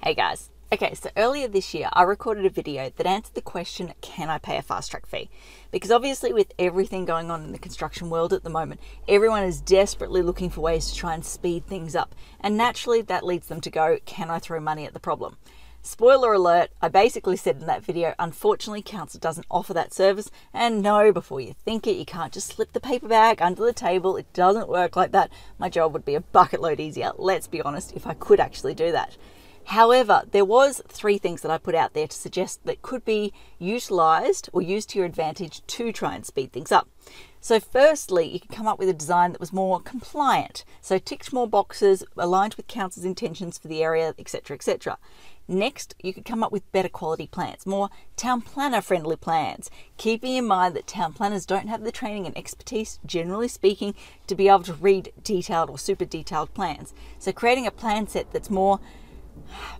Hey guys. Okay, so earlier this year, I recorded a video that answered the question, can I pay a fast track fee? Because obviously with everything going on in the construction world at the moment, everyone is desperately looking for ways to try and speed things up. And naturally that leads them to go, can I throw money at the problem? Spoiler alert, I basically said in that video, unfortunately council doesn't offer that service, and no, before you think it, you can't just slip the paper bag under the table. It doesn't work like that. My job would be a bucket load easier, let's be honest, if I could actually do that. However, there was 3 things that I put out there to suggest that could be utilised or used to your advantage to try and speed things up. So firstly, you could come up with a design that was more compliant, so ticked more boxes, aligned with council's intentions for the area, etc, etc. Next, you could come up with better quality plans, more town planner friendly plans, keeping in mind that town planners don't have the training and expertise, generally speaking, to be able to read detailed or super detailed plans. So creating a plan set that's more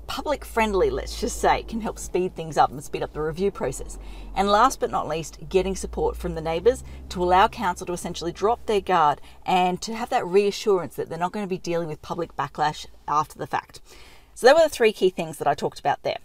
public friendly, let's just say, can help speed things up and speed up the review process. And last but not least, getting support from the neighbours to allow council to essentially drop their guard and to have that reassurance that they're not going to be dealing with public backlash after the fact. So there were the 3 key things that I talked about there.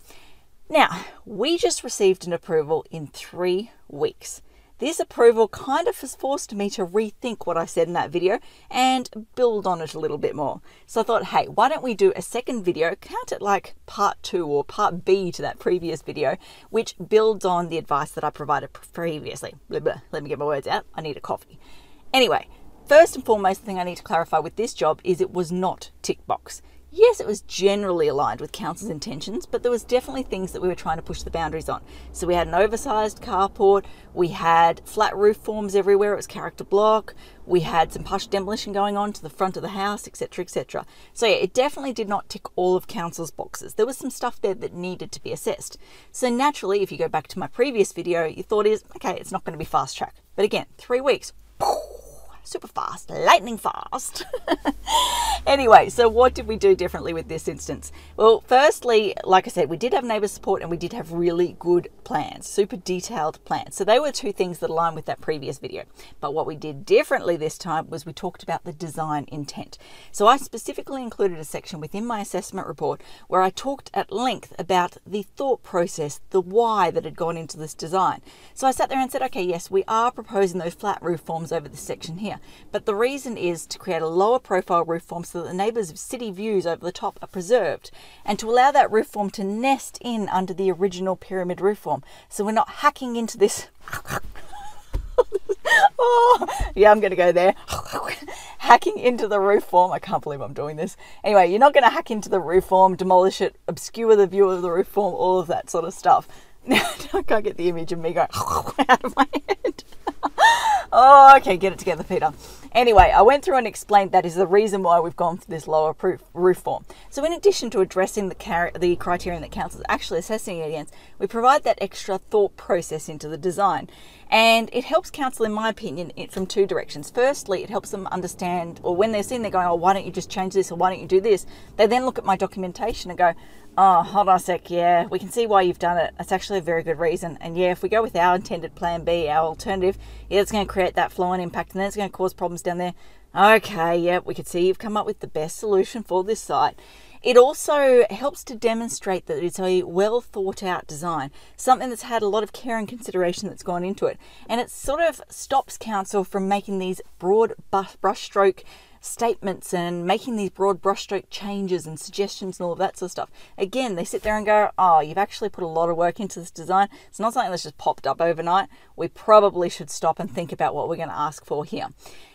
Now, we just received an approval in 3 weeks. This approval kind of has forced me to rethink what I said in that video and build on it a little bit more. So I thought, hey, why don't we do a second video, count it like part 2 or part B to that previous video, which builds on the advice that I provided previously. Blah, blah. Let me get my words out. I need a coffee. Anyway, first and foremost, the thing I need to clarify with this job is it was not tick box. Yes, it was generally aligned with council's intentions, but there was definitely things that we were trying to push the boundaries on. So we had an oversized carport, we had flat roof forms everywhere, it was character block, we had some partial demolition going on to the front of the house, etc, etc. So yeah, it definitely did not tick all of council's boxes. There was some stuff there that needed to be assessed. So naturally, if you go back to my previous video, your thought is, okay, it's not going to be fast track. But again, 3 weeks. Super fast, lightning fast. Anyway, so what did we do differently with this instance? Well, firstly, like I said, we did have neighbour support and we did have really good plans, super detailed plans. So they were 2 things that align with that previous video. But what we did differently this time was we talked about the design intent. So I specifically included a section within my assessment report where I talked at length about the thought process, the why that had gone into this design. So I sat there and said, okay, yes, we are proposing those flat roof forms over this section here. But the reason is to create a lower profile roof form so that the neighbours' city views over the top are preserved, and to allow that roof form to nest in under the original pyramid roof form. So we're not hacking into this. Oh, yeah, I'm going to go there. Hacking into the roof form. I can't believe I'm doing this. Anyway, you're not going to hack into the roof form, demolish it, obscure the view of the roof form, all of that sort of stuff. I can't get the image of me going out of my head. Oh, okay, get it together, Peter. Anyway, I went through and explained that is the reason why we've gone for this lower roof form. So in addition to addressing the criterion that council is actually assessing it against, we provide that extra thought process into the design. And it helps council, in my opinion, from 2 directions. Firstly, it helps them understand, or when they're sitting there going, oh, why don't you just change this, or why don't you do this? They then look at my documentation and go, oh, hold on a sec, yeah, we can see why you've done it. That's actually a very good reason. And yeah, if we go with our intended plan B, our alternative, yeah, it's going to create that flow and impact, and then it's going to cause problems down there. Okay, yeah, we could see you've come up with the best solution for this site. It also helps to demonstrate that it's a well thought out design, something that's had a lot of care and consideration that's gone into it. And it sort of stops council from making these broad brushstroke statements and making these broad brushstroke changes and suggestions and all of that sort of stuff. Again, they sit there and go, oh, you've actually put a lot of work into this design. It's not something that's just popped up overnight. We probably should stop and think about what we're going to ask for here.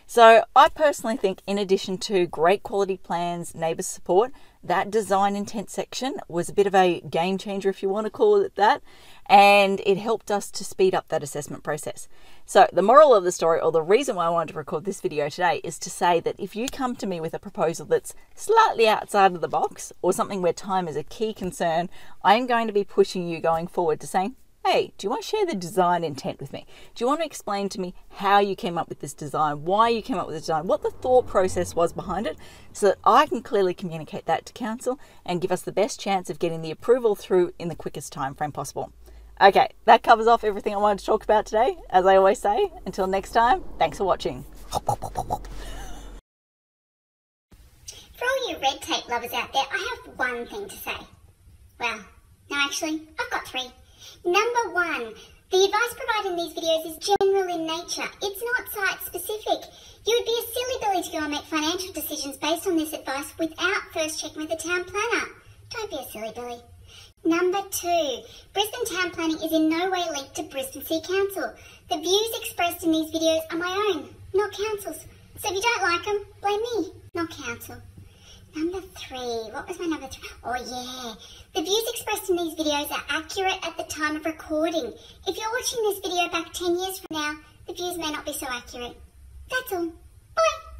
So I personally think, in addition to great quality plans, neighbour support, that design intent section was a bit of a game changer, if you want to call it that, and it helped us to speed up that assessment process. So the moral of the story, or the reason why I wanted to record this video today, is to say that if you come to me with a proposal that's slightly outside of the box, or something where time is a key concern, I'm going to be pushing you going forward to saying, hey, do you want to share the design intent with me? Do you want to explain to me how you came up with this design, why you came up with the design, what the thought process was behind it, so that I can clearly communicate that to council and give us the best chance of getting the approval through in the quickest time frame possible. Okay, that covers off everything I wanted to talk about today. As I always say, until next time, thanks for watching. For all you red tape lovers out there, I have one thing to say. Well, no, actually, I've got 3. Number 1, the advice provided in these videos is general in nature. It's not site-specific. You would be a silly Billy to go and make financial decisions based on this advice without first checking with the town planner. Don't be a silly Billy. Number 2, Brisbane town planning is in no way linked to Brisbane City Council. The views expressed in these videos are my own, not council's. So if you don't like them, blame me, not council. Number 3, what was my number 3? Oh yeah, the views expressed in these videos are accurate at the time of recording. If you're watching this video back 10 years from now, the views may not be so accurate. That's all. Bye.